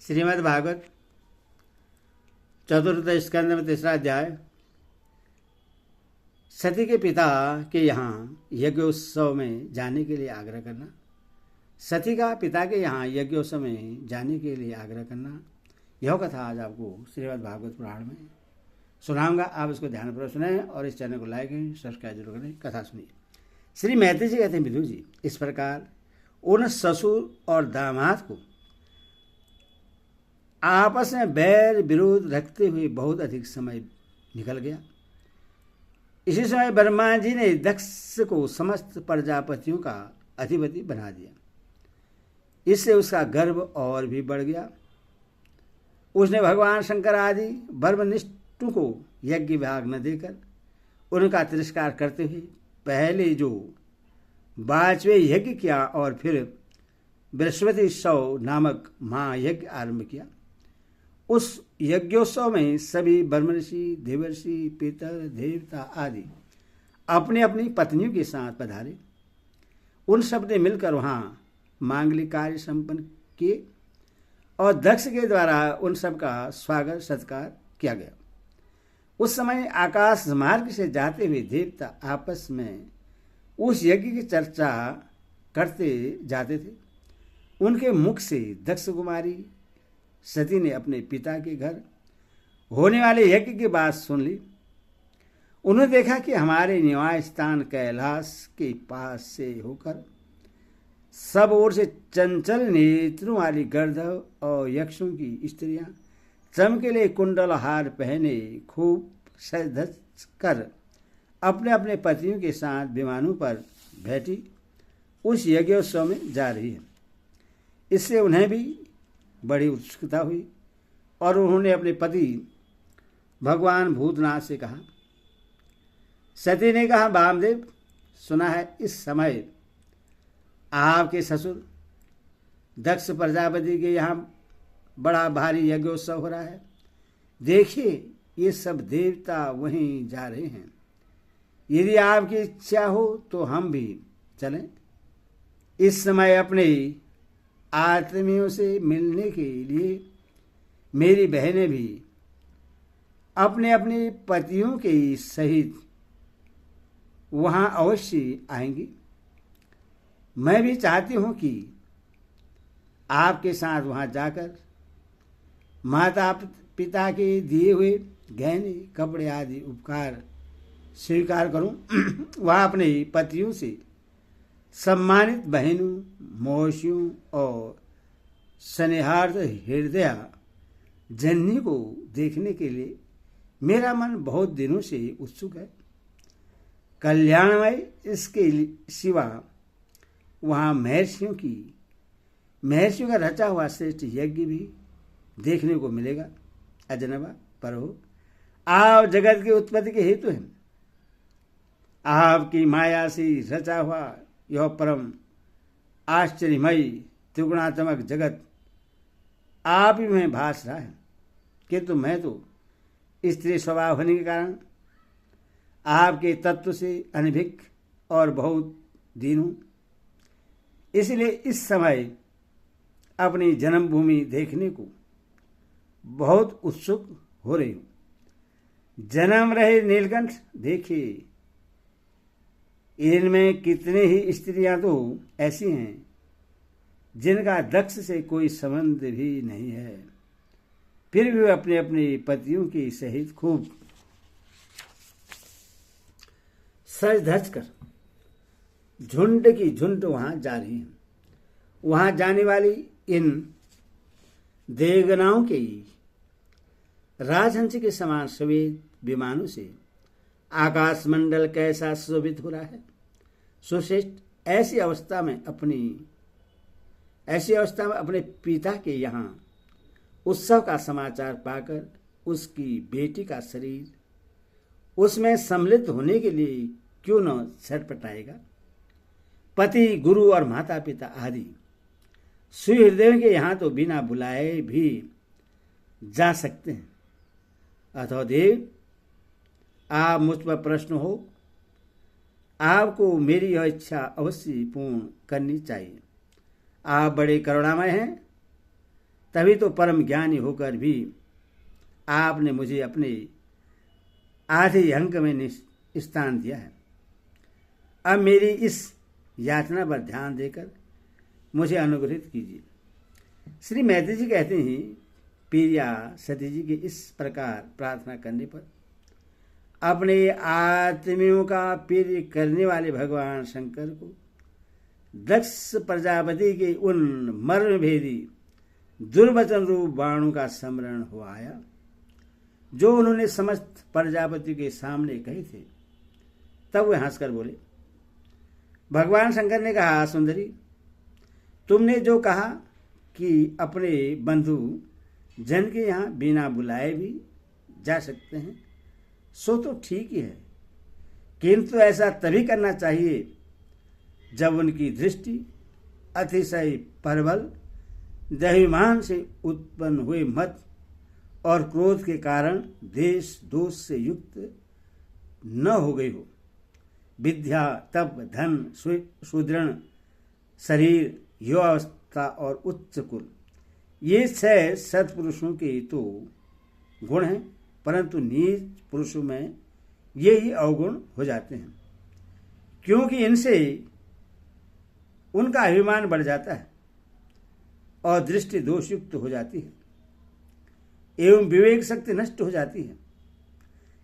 श्रीमद् भागवत चतुर्थ स्कंद में तीसरा अध्याय। सती के पिता के यहाँ यज्ञोत्सव में जाने के लिए आग्रह करना। सती का पिता के यहाँ यज्ञोत्सव में जाने के लिए आग्रह करना, यह कथा आज आपको श्रीमद् भागवत पुराण में सुनाऊंगा। आप इसको ध्यानपूर्वक सुने और इस चैनल को लाइक करें, सब्सक्राइब जरूर करें। कथा सुनिए। श्री मैत्री जी कहते हैं, विदुर जी, इस प्रकार उन ससुर और दामाद को आपस में बैर विरोध रखते हुए बहुत अधिक समय निकल गया। इसी समय ब्रह्मा जी ने दक्ष को समस्त प्रजापतियों का अधिपति बना दिया। इससे उसका गर्व और भी बढ़ गया। उसने भगवान शंकर आदि ब्रह्मनिष्ठों को यज्ञ भाग न देकर उनका तिरस्कार करते हुए पहले जो 5वें यज्ञ किया और फिर बृहस्पति सौ नामक महायज्ञ आरंभ किया। उस यज्ञोत्सव में सभी ब्रह्मर्षि, देवर्षि, पितर, देवता आदि अपनी अपनी पत्नियों के साथ पधारे। उन सब ने मिलकर वहाँ मांगलिक कार्य संपन्न किए और दक्ष के द्वारा उन सब का स्वागत सत्कार किया गया। उस समय आकाश मार्ग से जाते हुए देवता आपस में उस यज्ञ की चर्चा करते जाते थे। उनके मुख से दक्ष कुमारी सती ने अपने पिता के घर होने वाले यज्ञ की बात सुन ली। उन्होंने देखा कि हमारे निवास स्थान कैलाश के पास से होकर सब ओर से चंचल नेत्रों वाली गर्दभ और यक्षों की स्त्रियां चमकीले कुंडल हार पहने खूब सज धज कर अपने अपने पतियों के साथ विमानों पर बैठी उस यज्ञोत्सव में जा रही है। इससे उन्हें भी बड़ी उत्सुकता हुई और उन्होंने अपने पति भगवान भूतनाथ से कहा। सती ने कहा, वामदेव, सुना है इस समय आपके ससुर दक्ष प्रजापति के यहाँ बड़ा भारी यज्ञोत्सव हो रहा है। देखिए, ये सब देवता वहीं जा रहे हैं। यदि आपकी इच्छा हो तो हम भी चलें। इस समय अपने आत्मियों से मिलने के लिए मेरी बहनें भी अपने अपने पतियों के सहित वहाँ अवश्य आएंगी। मैं भी चाहती हूँ कि आपके साथ वहाँ जाकर माता पिता के दिए हुए गहने, कपड़े आदि उपकार स्वीकार करूँ। वहाँ अपने पतियों से सम्मानित बहनों, मौसियों और स्नेहार्थ हृदय जननी को देखने के लिए मेरा मन बहुत दिनों से उत्सुक है। कल्याणमय इसके सिवा वहाँ महर्षियों का रचा हुआ श्रेष्ठ यज्ञ भी देखने को मिलेगा। अजनबा प्रभु, आप जगत की उत्पत्ति के हेतु हैं। आपकी माया से रचा हुआ यह परम आश्चर्यमयी त्रिगुणात्मक जगत आप ही में भास रहा है, किंतु मैं तो स्त्री स्वभाव होने के कारण आपके तत्व से अनभिज्ञ और बहुत दीन हूँ। इसलिए इस समय अपनी जन्मभूमि देखने को बहुत उत्सुक हो रही हूँ। जन्म रहे नीलकंठ, देखिए इनमें कितने ही स्त्रियां तो ऐसी हैं जिनका दक्ष से कोई संबंध भी नहीं है, फिर भी वे अपने अपने पतियों के सहित खूब सज धज कर झुंड की झुंड वहां जा रही हैं। वहां जाने वाली इन देवगनाओं के राजहंस के समान श्वेत विमानों से आकाश मंडल कैसा सुशोभित हो रहा है। सुश्रेष्ठ ऐसी अवस्था में अपने पिता के यहाँ उत्सव का समाचार पाकर उसकी बेटी का शरीर उसमें सम्मिलित होने के लिए क्यों न छटपटाएगा। पति, गुरु और माता पिता आदि सुहृदयों के यहाँ तो बिना बुलाए भी जा सकते हैं। अथवा देव, आप मुझ पर प्रश्न हो, आपको मेरी यह इच्छा अवश्य पूर्ण करनी चाहिए। आप बड़े करुणामय हैं। तभी तो परम ज्ञानी होकर भी आपने मुझे अपने आधे अंक में स्थान दिया है। अब मेरी इस याचना पर ध्यान देकर मुझे अनुग्रहित कीजिए। श्री मैत्री जी कहते हैं, प्रिया सती जी के इस प्रकार प्रार्थना करने पर अपने आत्मियों का प्रिय करने वाले भगवान शंकर को दक्ष प्रजापति के उन मर्म भेदी दुर्वचन रूप बाणों का स्मरण हो आया जो उन्होंने समस्त प्रजापति के सामने कहे थे। तब वे हंसकर बोले। भगवान शंकर ने कहा, सुंदरी, तुमने जो कहा कि अपने बंधु जन के यहाँ बिना बुलाए भी जा सकते हैं, सो तो ठीक ही है, किंतु ऐसा तभी करना चाहिए जब उनकी दृष्टि अतिशय प्रबल दैवाभिमान से उत्पन्न हुए मत और क्रोध के कारण देश दोष से युक्त न हो गई हो। विद्या, तप, धन, सुदृढ़ शरीर, युवावस्था और उच्च कुल, ये 6 सत्पुरुषों के तो गुण हैं, परंतु नीच पुरुषों में ये ही अवगुण हो जाते हैं, क्योंकि इनसे उनका अभिमान बढ़ जाता है और दृष्टि दोषयुक्त हो जाती है एवं विवेक शक्ति नष्ट हो जाती है।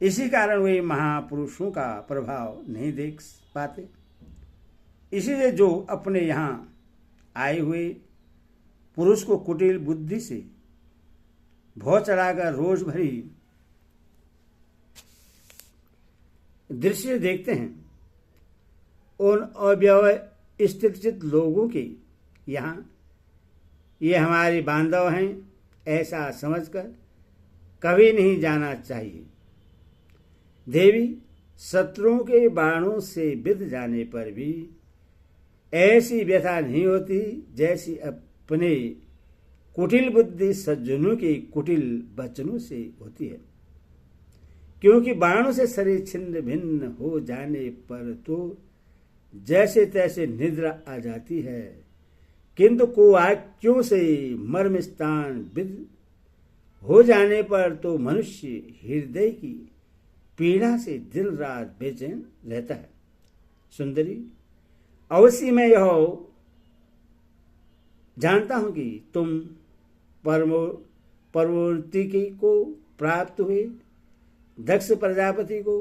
इसी कारण वे महापुरुषों का प्रभाव नहीं देख पाते। इसीलिए जो अपने यहाँ आए हुए पुरुष को कुटिल बुद्धि से भौ चढ़ाकर रोज भरी दृश्य देखते हैं, उन अव्यवस्थित चित्त लोगों के यहाँ ये हमारे बांधव हैं ऐसा समझकर कभी नहीं जाना चाहिए। देवी, शत्रुओं के बाणों से बिध जाने पर भी ऐसी व्यथा नहीं होती जैसी अपने कुटिल बुद्धि सज्जनों के कुटिल वचनों से होती है, क्योंकि बाणों से शरीर छिन्न भिन्न हो जाने पर तो जैसे तैसे निद्रा आ जाती है, किंतु कुवाक्यों से मर्म स्थान विद हो जाने पर तो मनुष्य हृदय की पीड़ा से दिन रात बेचैन रहता है। सुंदरी, अवश्य मैं यह जानता हूं कि तुम परमोन्नति को प्राप्त हुए दक्ष प्रजापति को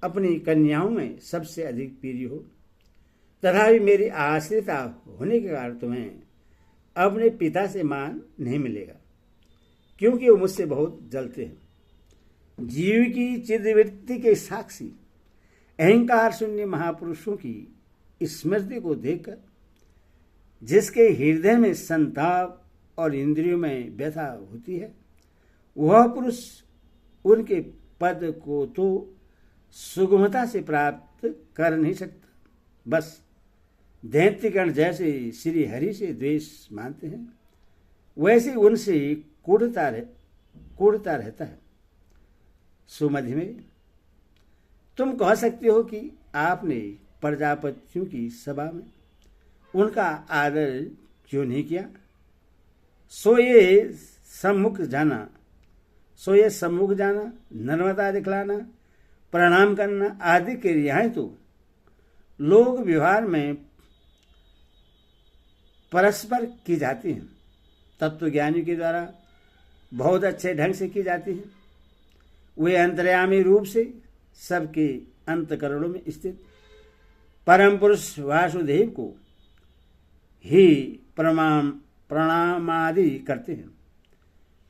अपनी कन्याओं में सबसे अधिक प्रिय हो, तथापि मेरी आश्रिता होने के कारण तुम्हें अपने पिता से मान नहीं मिलेगा, क्योंकि वो मुझसे बहुत जलते हैं। जीव की चिदवृत्ति के साक्षी अहंकार शून्य महापुरुषों की स्मृति को देखकर जिसके हृदय में संताप और इंद्रियों में व्यथा होती है, वह पुरुष उनके पद को तो सुगमता से प्राप्त कर नहीं सकता। बस दैत्यगण जैसे श्री हरि से द्वेष मानते हैं, वैसे उनसे कूढ़ता रहता है। सुमधि में तुम कह सकते हो कि आपने प्रजापतियों की सभा में उनका आदर क्यों नहीं किया। सो ये सम्मुख जाना, नर्मदा दिखलाना, प्रणाम करना आदि क्रियाएं तो लोग व्यवहार में परस्पर की जाती हैं, तत्वज्ञानी के द्वारा बहुत अच्छे ढंग से की जाती हैं। वे अंतर्यामी रूप से सबके अंतकरणों में स्थित परम पुरुष वासुदेव को ही प्रणामादि करते हैं,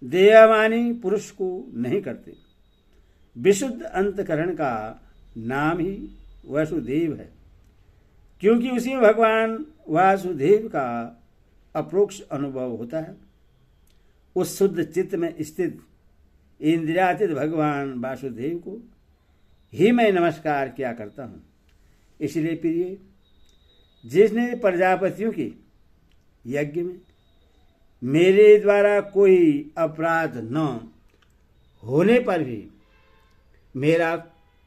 देवमानी पुरुष को नहीं करते। विशुद्ध अंतकरण का नाम ही वासुदेव है, क्योंकि उसी में भगवान वासुदेव का अप्रोक्ष अनुभव होता है। उस शुद्ध चित्त में स्थित इंद्रियातीत भगवान वासुदेव को ही मैं नमस्कार किया करता हूँ। इसलिए प्रिय, जिसने प्रजापतियों के यज्ञ में मेरे द्वारा कोई अपराध न होने पर भी मेरा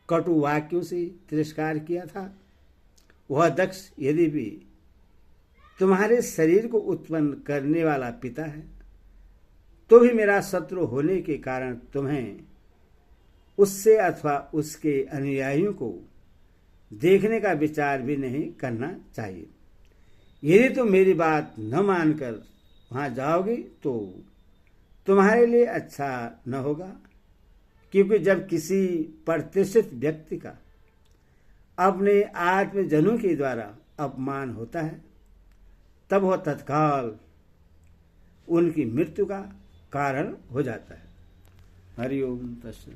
कटु वाक्यों से तिरस्कार किया था, वह दक्ष यदि भी तुम्हारे शरीर को उत्पन्न करने वाला पिता है, तो भी मेरा शत्रु होने के कारण तुम्हें उससे अथवा उसके अनुयायियों को देखने का विचार भी नहीं करना चाहिए। यदि तुम मेरी बात न मानकर वहां जाओगे तो तुम्हारे लिए अच्छा न होगा, क्योंकि जब किसी प्रतिष्ठित व्यक्ति का अपने आत्मजनों के द्वारा अपमान होता है तब वह तत्काल उनकी मृत्यु का कारण हो जाता है। हरि ओम तत्सत।